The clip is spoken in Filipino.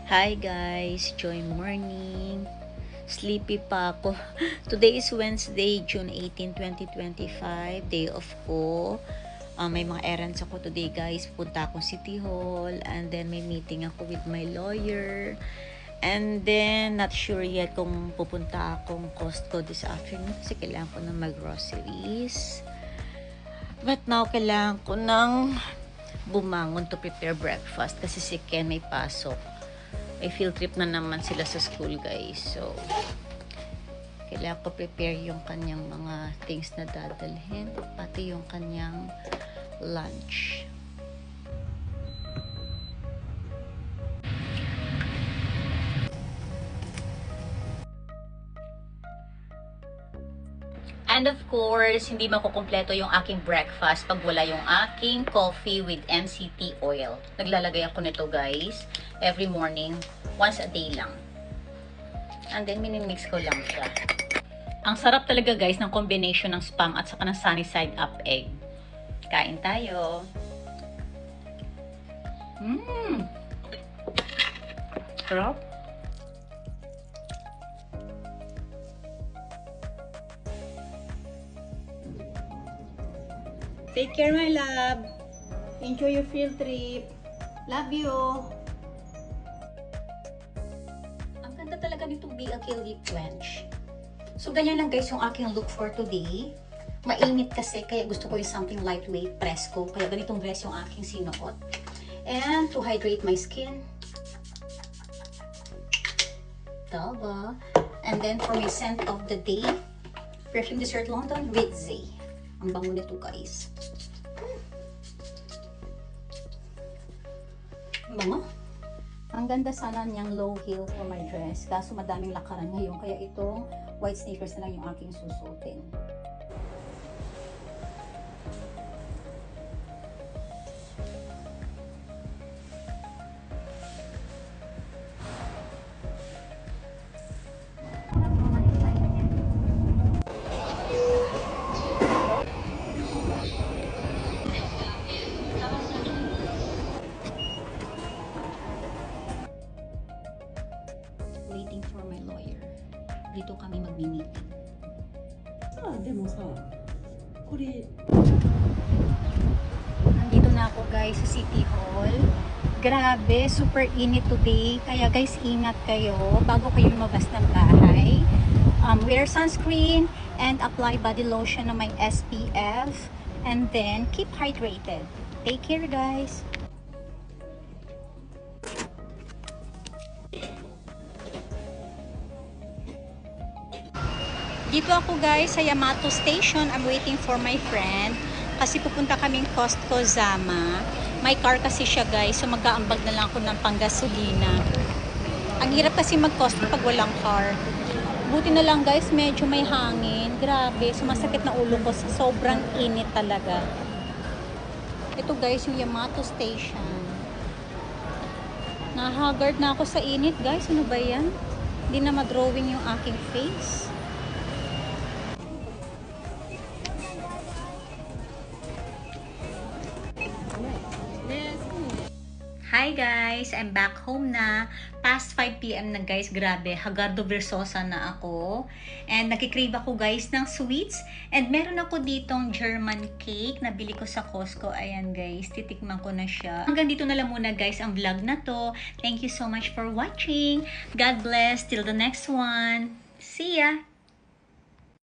Hi guys, joy morning. Sleepy pa ako. Today is Wednesday, June 18, 2025. Day off ko. May mga errands ako today guys. Pupunta akong City Hall. And then may meeting ako with my lawyer. And then, not sure yet kung pupunta akong Costco this afternoon kasi kailangan ko ng mag-groceries. But now, kailangan ko ng bumangon to prepare breakfast kasi si Ken may pasok. May field trip na naman sila sa school guys. So, kailangan ko prepare yung kanyang mga things na dadalhin. Pati yung kanyang lunch. And of course, hindi makukumpleto yung aking breakfast pag wala yung aking coffee with MCT oil. Naglalagay ako nito guys, every morning, once a day lang. And then, minimix ko lang siya. Ang sarap talaga guys ng combination ng Spam at saka ng sunny side up egg. Kain tayo. Sarap. Take care, my love. Enjoy your field trip. Love you. Ang ganda talaga nitong BLK Lip Quench. So, ganyan lang guys yung aking look for today. Mainit kasi, kaya gusto ko yung something lightweight, presko. Kaya ganitong dress yung aking sinuot. And to hydrate my skin. Taba. And then for my scent of the day, Perfume Dessert London with Zay. Ang bango nito guys. Bango. Ang ganda sana niyang low heel for my dress. Kaso madaming lakaran ngayon. Kaya itong white sneakers na lang yung aking susutin. Waiting for my lawyer. Dito kami mag-meeting. でもさ、これ Nandito na ako guys sa City Hall. Grabe, super init today. Kaya guys, ingat kayo bago kayo lumabas ng bahay. Wear sunscreen and apply body lotion na may SPF. And then, keep hydrated. Take care guys. Dito ako guys sa Yamato Station. I'm waiting for my friend. Kasi pupunta kaming Costco Zama. May car kasi siya guys. So mag-aambag na lang ako ng panggasolina. Ang hirap kasi mag-Costco pag walang car. Buti na lang guys, medyo may hangin. Grabe, sumasakit na ulo ko. Sobrang init talaga. Ito guys, yung Yamato Station. Nahagard na ako sa init guys. Ano ba yan? Hindi na madrawing yung aking face. Hi guys! I'm back home na. Past 5 PM na guys. Grabe, Hagardo Versosa na ako. And nakikrave ako guys ng sweets. And meron ako ditong German cake. Nabili ko sa Costco. Ayan guys, titikman ko na siya. Hanggang dito na lang muna guys ang vlog na to. Thank you so much for watching. God bless. Till the next one. See ya!